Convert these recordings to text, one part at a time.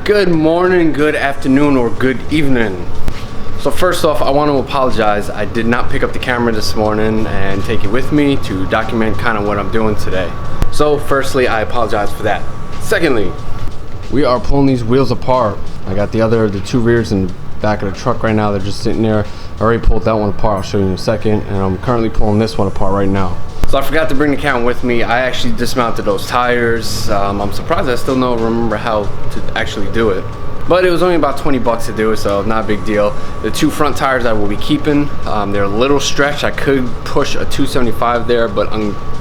Good morning, good afternoon, or good evening. So first off, I want to apologize. I did not pick up the camera this morning and take it with me to document kind of what I'm doing today. So firstly, I apologize for that. Secondly, we are pulling these wheels apart. I got the two rears in the back of the truck right now. They're just sitting there. I already pulled that one apart. I'll show you in a second. And I'm currently pulling this one apart right now. So I forgot to bring the camera with me. I actually dismounted those tires. I'm surprised I still don't remember how to actually do it. But it was only about 20 bucks to do it, so not a big deal. The two front tires I will be keeping. They're a little stretched. I could push a 275 there, but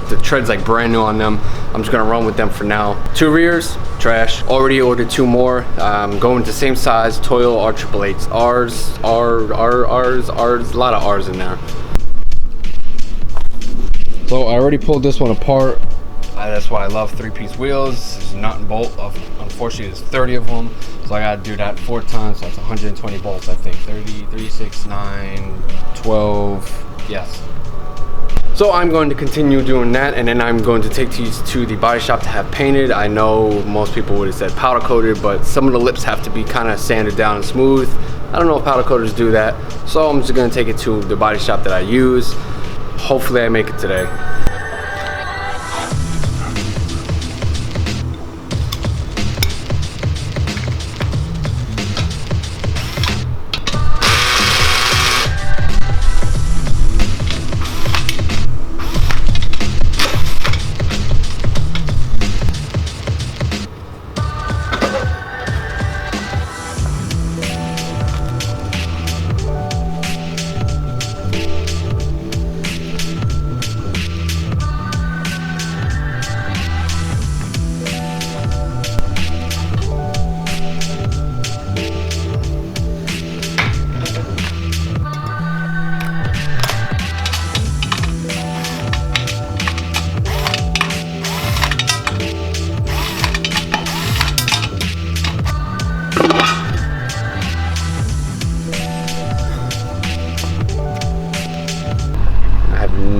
the tread's like brand new on them. I'm just gonna run with them for now. Two rears, trash. Already ordered two more. Going to same size, Toyota R888s. R's, a lot of R's in there. So I already pulled this one apart. That's why I love three-piece wheels. This is nut and bolt. Unfortunately, there's 30 of them. So I gotta do that 4 times. So that's 120 bolts, I think. 30, 3, 6, 9, 12, yes. So I'm going to continue doing that, and then I'm going to take these to the body shop to have painted. I know most people would have said powder coated, but some of the lips have to be kind of sanded down and smooth. I don't know if powder coaters do that. So I'm just gonna take it to the body shop that I use. Hopefully I make it today.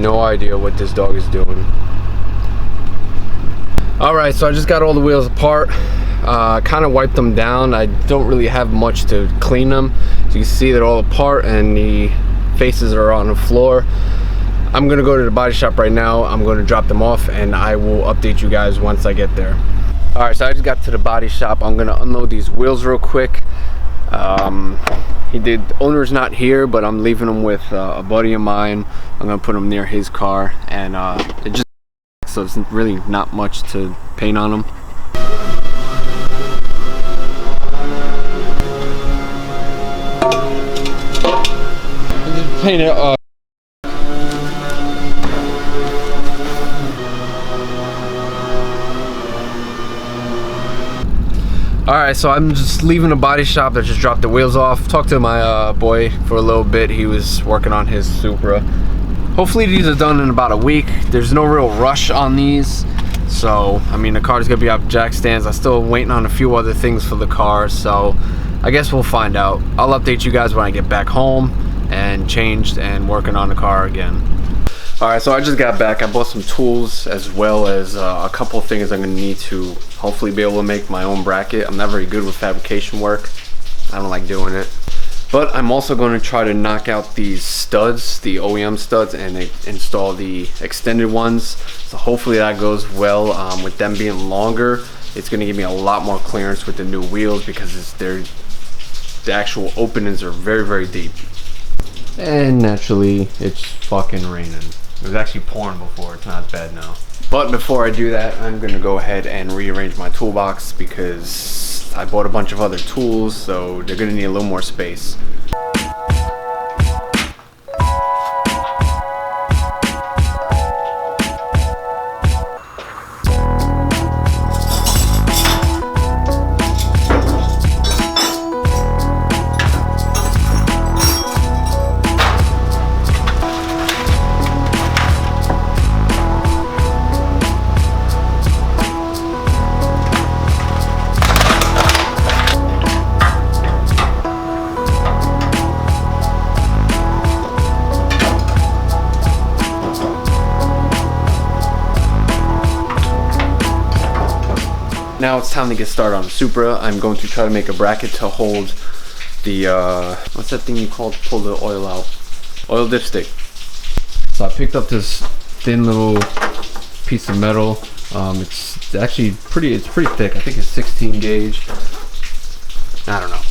No idea what this dog is doing. Alright, so I just got all the wheels apart. Kind of wiped them down. I don't really have much to clean them. So you can see they're all apart and the faces are on the floor. I'm gonna go to the body shop right now. I'm gonna drop them off and I will update you guys once I get there. Alright, so I just got to the body shop. I'm gonna unload these wheels real quick. The owner's not here, but I'm leaving him with a buddy of mine. I'm gonna put him near his car, and it just so it's really not much to paint on them. Just paint it. Alright, so I'm just leaving the body shop. I just dropped the wheels off. Talked to my boy for a little bit. He was working on his Supra. Hopefully these are done in about a week. There's no real rush on these. So, I mean, the car's gonna be up jack stands. I'm still waiting on a few other things for the car. So, I guess we'll find out. I'll update you guys when I get back home and changed and working on the car again. Alright, so I just got back. I bought some tools as well as a couple of things I'm going to need to hopefully be able to make my own bracket. I'm not very good with fabrication work. I don't like doing it. But I'm also going to try to knock out these studs, the OEM studs, and install the extended ones. So hopefully that goes well. With them being longer, it's going to give me a lot more clearance with the new wheels because the actual openings are very, very deep. And naturally, it's fucking raining. It was actually pouring before. It's not as bad now. But before I do that, I'm gonna go ahead and rearrange my toolbox because I bought a bunch of other tools, so they're gonna need a little more space. now it's time to get started on the Supra. I'm going to try to make a bracket to hold the what's that thing you call to pull the oil out? Oil dipstick. So I picked up this thin little piece of metal. It's actually pretty thick. I think it's 16 gauge. I don't know.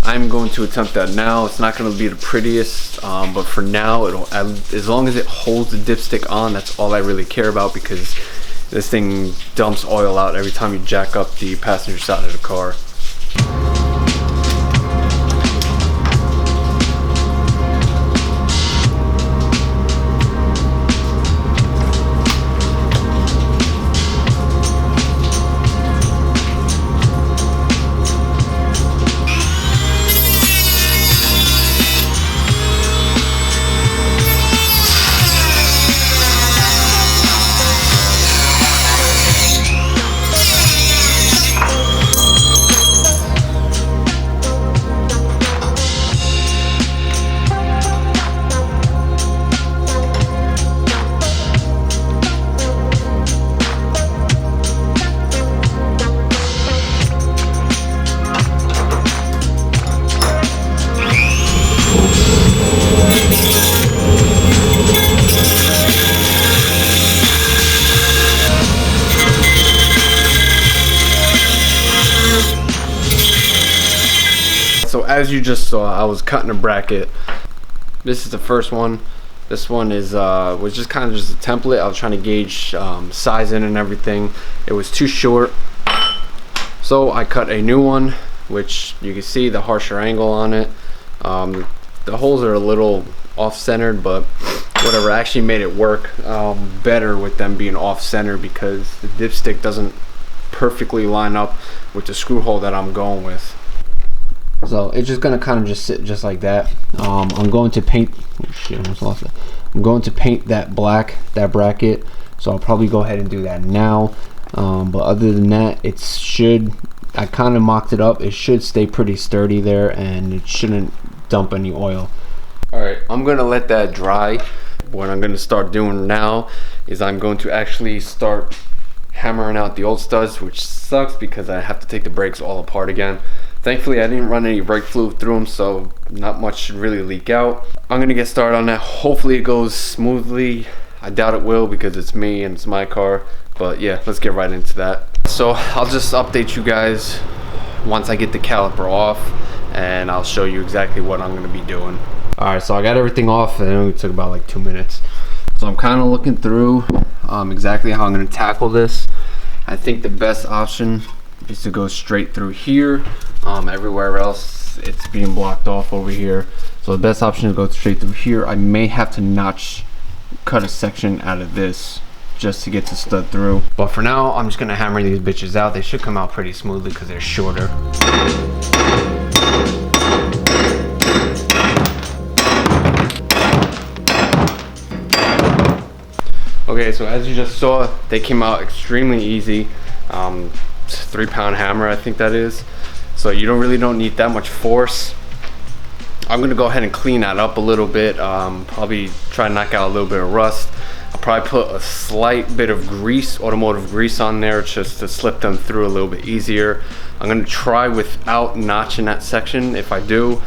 I'm going to attempt that now. It's not going to be the prettiest, but for now, as long as it holds the dipstick on, that's all I really care about, because this thing dumps oil out every time you jack up the passenger side of the car. So as you just saw, I was cutting a bracket. This is the first one. This one is was just kind of just a template. I was trying to gauge sizing and everything. It was too short, so I cut a new one, which you can see the harsher angle on it. The holes are a little off-centered, but whatever. I actually made it work better with them being off-center, because the dipstick doesn't perfectly line up with the screw hole that I'm going with. So it's just gonna kind of just sit just like that. I'm going to paint. Oh shit! I almost lost it. I'm going to paint that black, that bracket. So I'll probably go ahead and do that now. But other than that, it should. I kind of mocked it up. It should stay pretty sturdy there, and it shouldn't dump any oil. All right, I'm gonna let that dry. What I'm gonna start doing now is I'm going to actually start hammering out the old studs, which sucks because I have to take the brakes all apart again. Thankfully, I didn't run any brake fluid through them, so not much should really leak out. I'm gonna get started on that. Hopefully it goes smoothly. I doubt it will, because it's me and it's my car. But yeah, let's get right into that. So I'll just update you guys once I get the caliper off, and I'll show you exactly what I'm gonna be doing. All right, so I got everything off, and it only took about like 2 minutes. So I'm kind of looking through exactly how I'm gonna tackle this. I think the best option is to go straight through here. Everywhere else it's being blocked off over here, so the best option is to go straight through here. I may have to cut a section out of this just to get the stud through, but for now I'm just gonna hammer these bitches out. They should come out pretty smoothly because they're shorter. Okay, so as you just saw, they came out extremely easy. 3-pound hammer, I think that is. So you don't need that much force. I'm gonna go ahead and clean that up a little bit. Probably try to knock out a little bit of rust. I'll probably put a slight bit of grease, automotive grease on there, just to slip them through a little bit easier. I'm gonna try without notching that section. If I do,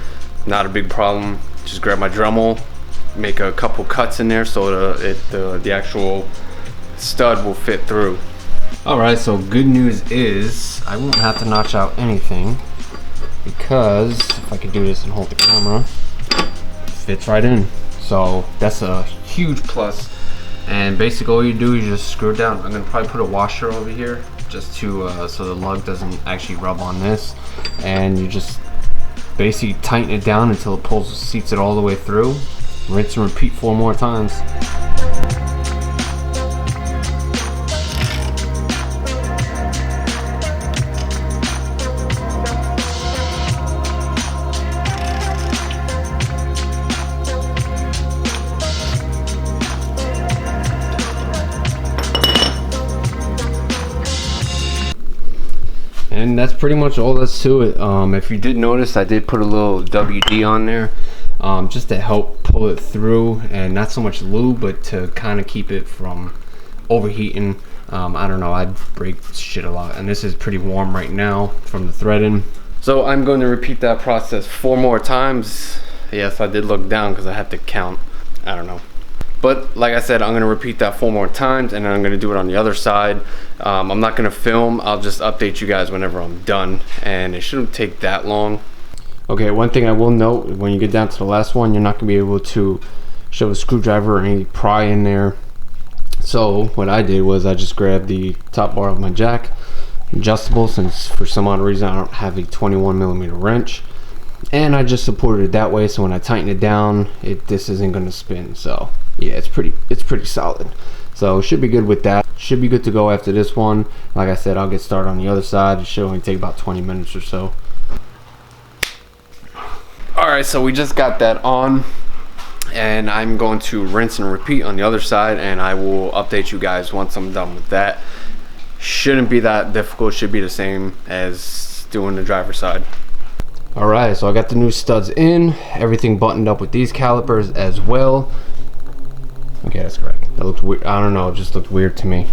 not a big problem. Just grab my Dremel, make a couple cuts in there so the actual stud will fit through. Alright, so good news is I won't have to notch out anything, because if I could do this and hold the camera, it fits right in. So that's a huge plus. And basically all you do is just screw it down. I'm gonna probably put a washer over here just to so the lug doesn't actually rub on this, and you just basically tighten it down until it seats it all the way through. Rinse and repeat 4 more times. And that's pretty much all that's to it. If you did notice, I did put a little WD on there just to help pull it through, and not so much lube, but to kind of keep it from overheating I don't know, I break shit a lot, and this is pretty warm right now from the threading. So I'm going to repeat that process 4 more times. Yes, I did look down because I had to count. I don't know. But like I said, I'm going to repeat that 4 more times, and then I'm going to do it on the other side. I'm not going to film. I'll just update you guys whenever I'm done, and it shouldn't take that long. Okay, one thing I will note, when you get down to the last one, you're not going to be able to shove a screwdriver or any pry in there. So what I did was I just grabbed the top bar of my jack, adjustable, since for some odd reason I don't have a 21mm wrench, and I just supported it that way, so when I tighten it down, this isn't going to spin. So yeah, it's pretty solid. So it should be good with that. Should be good to go after this one. Like I said, I'll get started on the other side. It should only take about 20 minutes or so. Alright, so we just got that on, and I'm going to rinse and repeat on the other side, and I will update you guys once I'm done with that. Shouldn't be that difficult. Should be the same as doing the driver's side. Alright, so I got the new studs in, everything buttoned up with these calipers as well. Okay, that's correct. That looked weird. I don't know, it just looked weird to me.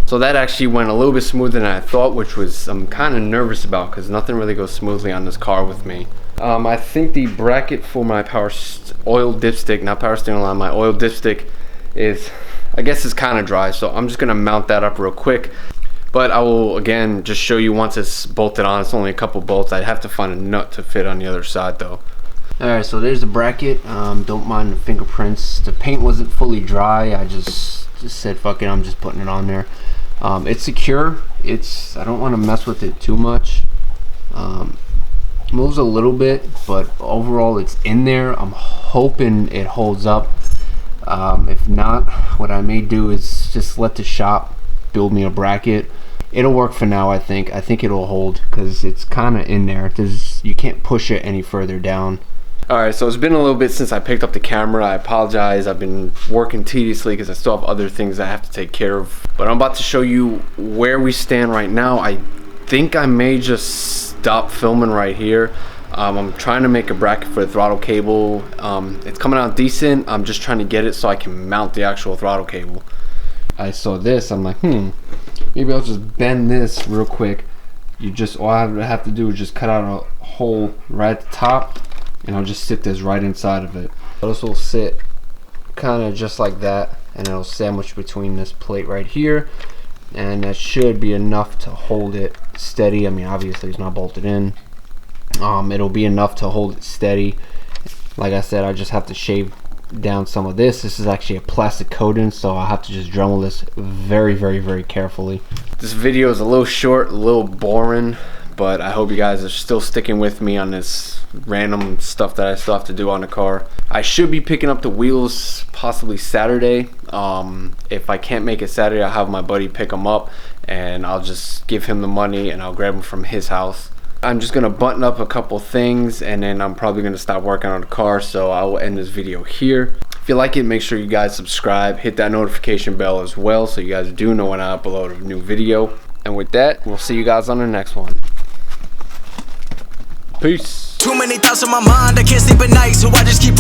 So that actually went a little bit smoother than I thought, which was I'm kind of nervous about, because nothing really goes smoothly on this car with me. I think the bracket for my oil dipstick, not power steering line, my oil dipstick is, I guess it's kind of dry, so I'm just going to mount that up real quick. But I will, again, just show you once it's bolted on. It's only a couple bolts. I'd have to find a nut to fit on the other side, though. Alright, so there's the bracket. Don't mind the fingerprints. The paint wasn't fully dry. I just said, fuck it, I'm just putting it on there. It's secure. I don't want to mess with it too much. Moves a little bit, but overall it's in there. I'm hoping it holds up. If not, what I may do is just let the shop build me a bracket. It'll work for now. I think it'll hold, because it's kind of in there. You can't push it any further down. Alright, so it's been a little bit since I picked up the camera. I apologize. I've been working tediously because I still have other things I have to take care of. But I'm about to show you where we stand right now. I think I may just stop filming right here. I'm trying to make a bracket for the throttle cable. It's coming out decent. I'm just trying to get it so I can mount the actual throttle cable. I saw this. I'm like, maybe I'll just bend this real quick. All I have to do is just cut out a hole right at the top, and I'll just sit this right inside of it. This will sit kind of just like that, and it'll sandwich between this plate right here, and that should be enough to hold it steady. I mean, obviously it's not bolted in. It'll be enough to hold it steady. Like I said, I just have to shave down some of this. This is actually a plastic coating, so I'll have to just Dremel this very carefully. This video is a little short, a little boring, but I hope you guys are still sticking with me on this random stuff that I still have to do on the car. I should be picking up the wheels possibly Saturday. If I can't make it Saturday, I'll have my buddy pick them up, and I'll just give him the money and I'll grab them from his house. I'm just gonna button up a couple things, and then I'm probably gonna stop working on the car, so I will end this video here. If you like it, make sure you guys subscribe, hit that notification bell as well, so you guys do know when I upload a new video. And with that, we'll see you guys on the next one. Peace. Too many thoughts on my mind, I can't sleep at night, so I just keep